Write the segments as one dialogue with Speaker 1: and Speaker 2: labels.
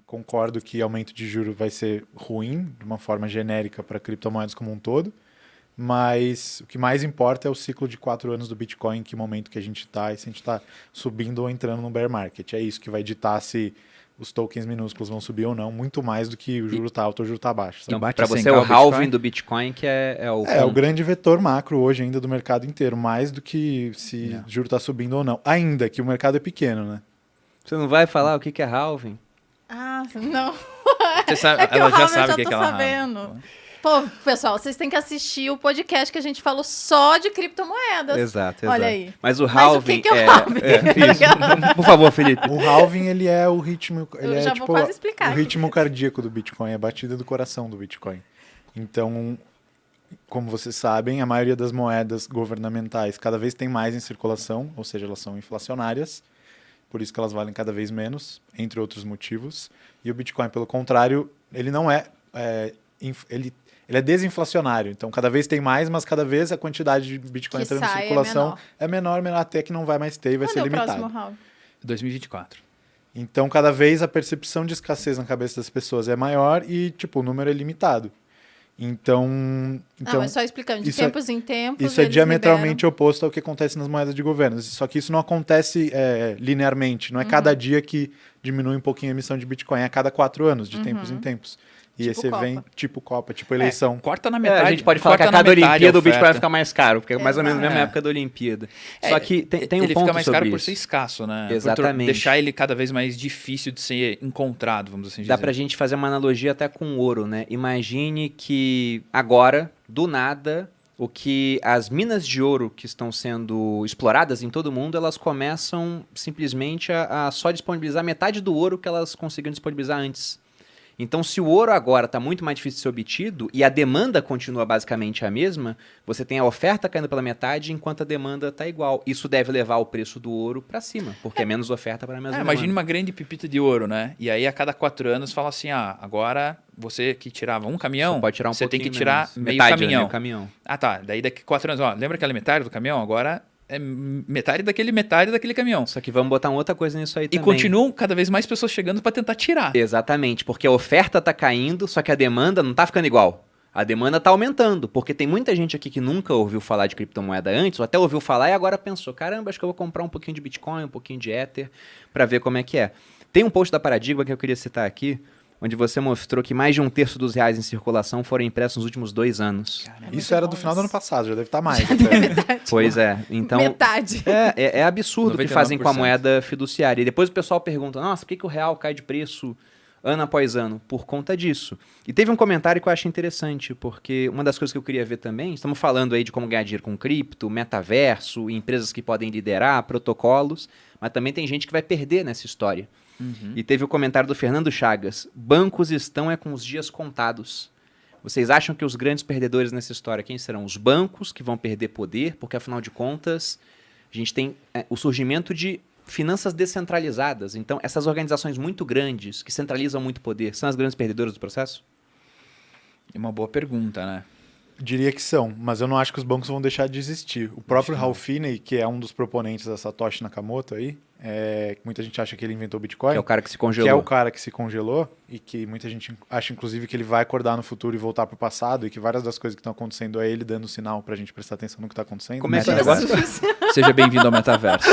Speaker 1: concordo que aumento de juros vai ser ruim, de uma forma genérica, para criptomoedas como um todo. Mas o que mais importa é o ciclo de 4 anos do Bitcoin, em que momento que a gente está e se a gente está subindo ou entrando no bear market. É isso que vai ditar se os tokens minúsculos vão subir ou não, muito mais do que o juro está alto ou o juro está baixo.
Speaker 2: Então,
Speaker 3: bate
Speaker 2: para você,
Speaker 3: 100K
Speaker 2: o
Speaker 3: o Bitcoin?
Speaker 2: halving do Bitcoin que é o
Speaker 1: É o
Speaker 2: ponto.
Speaker 1: grande vetor macro hoje ainda do mercado inteiro, mais do que se o juro está subindo ou não. Ainda que o mercado é pequeno, né?
Speaker 2: Você não vai falar o que é halving?
Speaker 4: Ah, não.
Speaker 3: Você sabe,
Speaker 4: É que
Speaker 3: ela
Speaker 4: o
Speaker 3: já
Speaker 4: halving
Speaker 3: sabe
Speaker 4: eu
Speaker 3: o que
Speaker 4: já
Speaker 3: que
Speaker 4: tô
Speaker 3: ela
Speaker 4: sabendo. Pô, pessoal, vocês têm que assistir o podcast que a gente falou só de criptomoedas.
Speaker 2: Exato.
Speaker 4: Olha aí.
Speaker 2: Mas o
Speaker 4: Mas o
Speaker 2: halving
Speaker 4: que é o halving?
Speaker 2: isso. Por favor, Felipe.
Speaker 1: O halving, ele é o ritmo... Ele
Speaker 4: Eu
Speaker 1: é,
Speaker 4: já
Speaker 1: tipo,
Speaker 4: vou quase explicar
Speaker 1: o
Speaker 4: aqui.
Speaker 1: ritmo cardíaco do Bitcoin, a batida do coração do Bitcoin. Então, como vocês sabem, a maioria das moedas governamentais cada vez tem mais em circulação, ou seja, elas são inflacionárias, por isso que elas valem cada vez menos, entre outros motivos. E o Bitcoin, pelo contrário, ele não ele é desinflacionário. Então, cada vez tem mais, mas cada vez a quantidade de Bitcoin
Speaker 4: Que
Speaker 1: entrando em
Speaker 4: sai
Speaker 1: circulação é menor, até que não vai mais ter e vai
Speaker 4: Quando
Speaker 1: ser
Speaker 4: é o
Speaker 1: limitado.
Speaker 4: próximo halving?
Speaker 3: 2024.
Speaker 1: Então, cada vez a percepção de escassez na cabeça das pessoas é maior e, tipo, o número é limitado. Então,
Speaker 4: Não, é só explicando. De
Speaker 1: isso é-
Speaker 4: tempos em tempos,
Speaker 1: isso é
Speaker 4: eles
Speaker 1: diametralmente
Speaker 4: liberam.
Speaker 1: oposto ao que acontece nas moedas de governo. Só que isso não acontece linearmente. Não é cada dia que diminui um pouquinho a emissão de Bitcoin. É a cada 4 anos, de tempos em tempos. E
Speaker 4: Tipo
Speaker 1: esse
Speaker 4: Copa.
Speaker 1: evento, tipo Copa, tipo eleição.
Speaker 3: Corta na metade.
Speaker 2: A gente pode falar que a
Speaker 3: corta na
Speaker 2: cada
Speaker 3: metade
Speaker 2: Olimpíada
Speaker 3: a
Speaker 2: o Bitcoin vai
Speaker 3: oferta.
Speaker 2: ficar mais caro, porque é mais ou menos na mesma
Speaker 3: É.
Speaker 2: época da Olimpíada. Só que tem um
Speaker 3: ele
Speaker 2: ponto
Speaker 3: fica mais caro
Speaker 2: sobre
Speaker 3: por
Speaker 2: isso.
Speaker 3: ser escasso, né?
Speaker 2: Exatamente.
Speaker 3: Por deixar ele cada vez mais difícil de ser encontrado, vamos assim dizer.
Speaker 2: Dá pra gente fazer uma analogia até com o ouro, né? Imagine que agora, do nada, as minas de ouro que estão sendo exploradas em todo o mundo, elas começam simplesmente a só disponibilizar metade do ouro que elas conseguiam disponibilizar antes. Então, se o ouro agora está muito mais difícil de ser obtido e a demanda continua basicamente a mesma, você tem a oferta caindo pela metade enquanto a demanda está igual. Isso deve levar o preço do ouro para cima, porque é menos oferta para a mesma demanda.
Speaker 3: Imagine uma grande pepita de ouro, né? E aí, a cada 4 anos, fala assim, agora você que tirava um caminhão,
Speaker 2: Você pode tirar
Speaker 3: você tem que
Speaker 2: pouquinho
Speaker 3: tirar
Speaker 2: menos.
Speaker 3: meio
Speaker 2: Metade, né?
Speaker 3: caminhão.
Speaker 2: Meio caminhão.
Speaker 3: Ah, tá. Daí daqui 4 anos, lembra aquela metade do caminhão? Agora é metade daquele caminhão.
Speaker 2: Só que vamos botar uma outra coisa nisso aí
Speaker 3: E
Speaker 2: também.
Speaker 3: continuam cada vez mais pessoas chegando para tentar tirar.
Speaker 2: Exatamente, porque a oferta está caindo, só que a demanda não está ficando igual. A demanda está aumentando, porque tem muita gente aqui que nunca ouviu falar de criptomoeda antes, ou até ouviu falar e agora pensou, caramba, acho que eu vou comprar um pouquinho de Bitcoin, um pouquinho de Ether, para ver como é que é. Tem um post da Paradigma que eu queria citar aqui, onde você mostrou que mais de 1/3 dos reais em circulação foram impressos nos últimos 2 anos.
Speaker 1: Isso era do final do ano passado, já deve estar mais. até.
Speaker 2: Pois é, então...
Speaker 4: Metade.
Speaker 2: É absurdo o que fazem com a
Speaker 3: 99%.
Speaker 2: moeda fiduciária. E depois o pessoal pergunta, nossa, por que o real cai de preço ano após ano? Por conta disso. E teve um comentário que eu acho interessante, porque uma das coisas que eu queria ver também, estamos falando aí de como ganhar dinheiro com cripto, metaverso, empresas que podem liderar, protocolos, mas também tem gente que vai perder nessa história. E teve o comentário do Fernando Chagas, bancos estão com os dias contados. Vocês acham que os grandes perdedores nessa história, quem serão? Os bancos, que vão perder poder, porque afinal de contas, a gente tem o surgimento de finanças descentralizadas. Então, essas organizações muito grandes, que centralizam muito poder, são as grandes perdedoras do processo?
Speaker 3: É uma boa pergunta, né?
Speaker 1: Diria que são, mas eu não acho que os bancos vão deixar de existir. O próprio Ralph Finney, que é um dos proponentes da Satoshi Nakamoto aí, muita gente acha que ele inventou o Bitcoin.
Speaker 2: Que é o cara que se congelou.
Speaker 1: Que é o cara que se congelou e que muita gente acha, inclusive, que ele vai acordar no futuro e voltar pro passado e que várias das coisas que estão acontecendo é ele dando sinal pra gente prestar atenção no que tá acontecendo.
Speaker 2: Como é que é o
Speaker 3: Metaverso.
Speaker 2: negócio?
Speaker 3: Seja bem-vindo ao metaverso.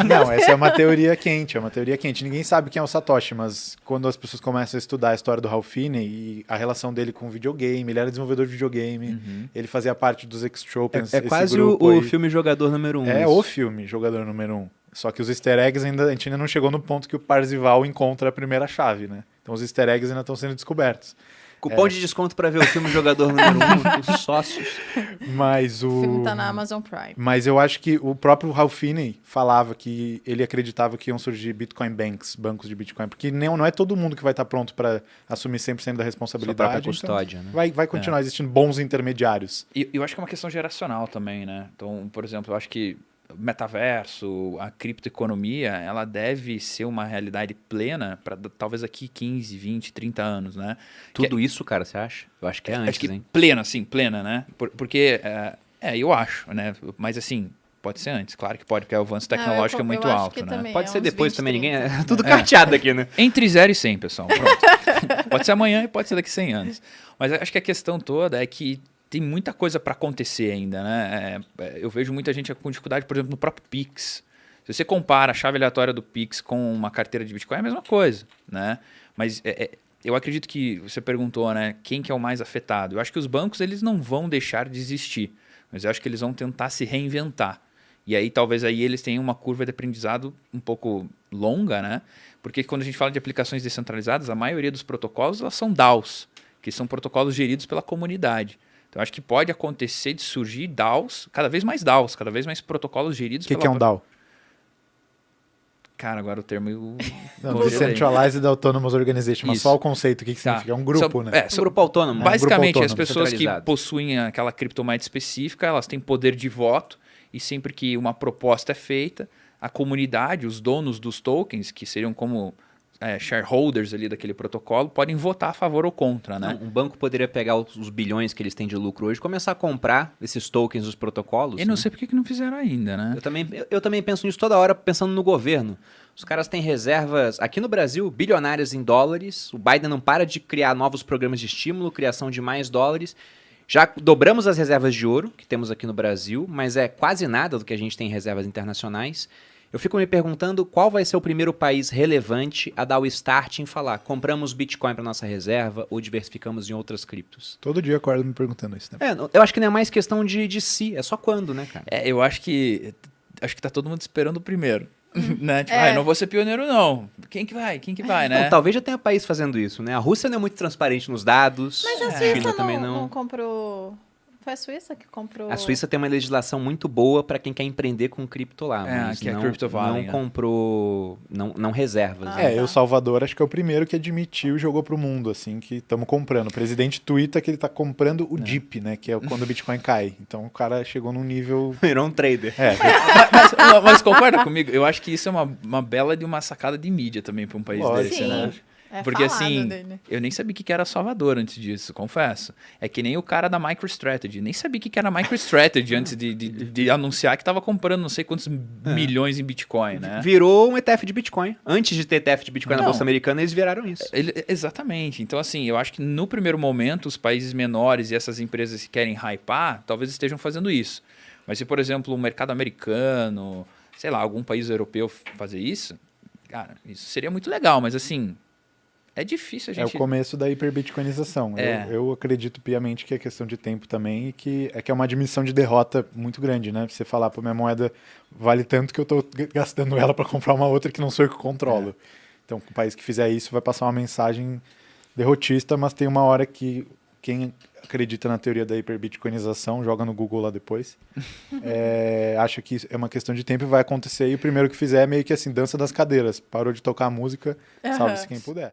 Speaker 1: Não, essa é uma teoria quente, Ninguém sabe quem é o Satoshi, mas quando as pessoas começam a estudar a história do Ralph Finney e a relação dele com o videogame, ele era desenvolvedor de videogame, ele fazia parte dos X-Tropens,
Speaker 2: É
Speaker 1: esse
Speaker 2: quase
Speaker 1: grupo
Speaker 2: o
Speaker 1: aí.
Speaker 2: filme Jogador número 1.
Speaker 1: É o filme, Jogador Número 1. Só que os easter eggs a gente ainda não chegou no ponto que o Parzival encontra a primeira chave, né? Então os easter eggs ainda estão sendo descobertos.
Speaker 2: Cupom de desconto para ver o filme Jogador número 1 dos sócios.
Speaker 1: Mas
Speaker 4: O filme tá na Amazon Prime.
Speaker 1: Mas eu acho que o próprio Ralph Finney falava que ele acreditava que iam surgir Bitcoin Banks, bancos de Bitcoin, porque não é todo mundo que vai estar pronto para assumir 100% da responsabilidade.
Speaker 2: Sua própria custódia, né?
Speaker 1: Vai continuar existindo bons intermediários.
Speaker 3: E eu acho que é uma questão geracional também, né? Então, por exemplo, eu acho que o metaverso, a criptoeconomia, ela deve ser uma realidade plena para talvez aqui 15, 20, 30 anos, né?
Speaker 2: Tudo isso, cara, você acha? Eu acho que é antes,
Speaker 3: Acho que
Speaker 2: hein?
Speaker 3: plena, sim, plena, né? Porque, eu acho, né? Mas assim, pode ser antes. Claro que pode, porque o avanço
Speaker 4: Não,
Speaker 3: tecnológico é muito
Speaker 4: eu acho
Speaker 3: alto,
Speaker 4: que
Speaker 3: né?
Speaker 4: também
Speaker 2: Pode
Speaker 4: é
Speaker 2: ser
Speaker 4: uns
Speaker 2: depois
Speaker 4: 20,
Speaker 2: também, ninguém.
Speaker 4: 30.
Speaker 2: É tudo carteado aqui, né?
Speaker 3: Entre 0 e 100, pessoal. Pronto. Pode ser amanhã e pode ser daqui a 100 anos. Mas acho que a questão toda é que tem muita coisa para acontecer ainda, né? Eu vejo muita gente com dificuldade, por exemplo, no próprio Pix. Se você compara a chave aleatória do Pix com uma carteira de Bitcoin, é a mesma coisa, né? Mas eu acredito que você perguntou, né? Quem que é o mais afetado? Eu acho que os bancos eles não vão deixar de existir, mas eu acho que eles vão tentar se reinventar. E aí talvez aí eles tenham uma curva de aprendizado um pouco longa, né? Porque quando a gente fala de aplicações descentralizadas, a maioria dos protocolos elas são DAOs, que são protocolos geridos pela comunidade. Então acho que pode acontecer de surgir DAOs, cada vez mais protocolos geridos
Speaker 1: O que é um DAO?
Speaker 3: Cara, agora o termo eu
Speaker 1: Não,
Speaker 3: congelei.
Speaker 1: Decentralized Autonomous Organization, mas
Speaker 3: Isso.
Speaker 1: só o conceito, o que
Speaker 3: Tá.
Speaker 1: significa? É um grupo, né?
Speaker 2: Um grupo autônomo.
Speaker 3: Basicamente,
Speaker 1: grupo
Speaker 3: as
Speaker 1: autônomo,
Speaker 3: pessoas que
Speaker 2: centralizado.
Speaker 3: possuem aquela criptomoeda específica, elas têm poder de voto e sempre que uma proposta é feita, a comunidade, os donos dos tokens, que seriam como shareholders ali daquele protocolo, podem votar a favor ou contra, né?
Speaker 2: Não, um banco poderia pegar os bilhões que eles têm de lucro hoje e começar a comprar esses tokens dos protocolos.
Speaker 3: Eu não
Speaker 2: né?
Speaker 3: sei por que não fizeram ainda, né?
Speaker 2: Eu também penso nisso toda hora, pensando no governo. Os caras têm reservas, aqui no Brasil, bilionárias em dólares. O Biden não para de criar novos programas de estímulo, criação de mais dólares. Já dobramos as reservas de ouro que temos aqui no Brasil, mas é quase nada do que a gente tem em reservas internacionais. Eu fico me perguntando qual vai ser o primeiro país relevante a dar o start em falar compramos Bitcoin para nossa reserva ou diversificamos em outras criptos.
Speaker 1: Todo dia eu acordo me perguntando isso, né?
Speaker 2: Eu acho que não é mais questão de si, é só quando, né, cara?
Speaker 3: Eu acho que tá todo mundo esperando o primeiro. Né? Tipo,
Speaker 4: É.
Speaker 3: eu não vou ser pioneiro, não. Quem que vai, né?
Speaker 2: Não, talvez já tenha país fazendo isso, né? A Rússia não é muito transparente nos dados.
Speaker 4: Mas a
Speaker 2: a
Speaker 4: Suíça
Speaker 2: China também
Speaker 4: não comprou... Foi a Suíça que comprou...
Speaker 2: A Suíça tem uma legislação muito boa para quem quer empreender com cripto lá, mas
Speaker 3: que é a
Speaker 2: não,
Speaker 3: Crypto Valley,
Speaker 2: não
Speaker 3: né?
Speaker 2: comprou, não reservas.
Speaker 4: Ah,
Speaker 2: né?
Speaker 1: El Salvador acho que é o primeiro que admitiu e jogou pro mundo, assim, que estamos comprando. O presidente tuita que ele tá comprando o DIP, né? Que é quando o Bitcoin cai. Então o cara chegou num nível...
Speaker 2: Virou um trader.
Speaker 3: Mas concorda comigo? Eu acho que isso é uma bela de uma sacada de mídia também para um país
Speaker 1: Lógico.
Speaker 3: desse,
Speaker 4: Sim.
Speaker 3: né?
Speaker 4: É
Speaker 3: Porque
Speaker 4: falado
Speaker 3: assim,
Speaker 4: dele.
Speaker 3: eu nem sabia o que era Salvador antes disso, confesso. É que nem o cara da MicroStrategy. Nem sabia o que era MicroStrategy antes de anunciar que estava comprando não sei quantos milhões em Bitcoin, né?
Speaker 2: Virou um ETF de Bitcoin. Antes de ter ETF de Bitcoin na
Speaker 3: Não.
Speaker 2: Bolsa Americana, eles viraram isso.
Speaker 3: Exatamente. Então, assim, eu acho que no primeiro momento, os países menores e essas empresas que querem hypar, talvez estejam fazendo isso. Mas se, por exemplo, o mercado americano, sei lá, algum país europeu fazer isso, cara, isso seria muito legal. Mas, assim, é difícil a
Speaker 1: É o
Speaker 3: gente...
Speaker 1: começo da hiperbitcoinização. Eu acredito piamente que é questão de tempo também e que é uma admissão de derrota muito grande, né? Você falar, pô, minha moeda vale tanto que eu tô gastando ela para comprar uma outra que não sou eu que controlo. Então, o país que fizer isso vai passar uma mensagem derrotista, mas tem uma hora que quem acredita na teoria da hiperbitcoinização, joga no Google lá depois, acha que é uma questão de tempo e vai acontecer, e o primeiro que fizer é meio que assim, dança das cadeiras. Parou de tocar a música, salve-se quem puder.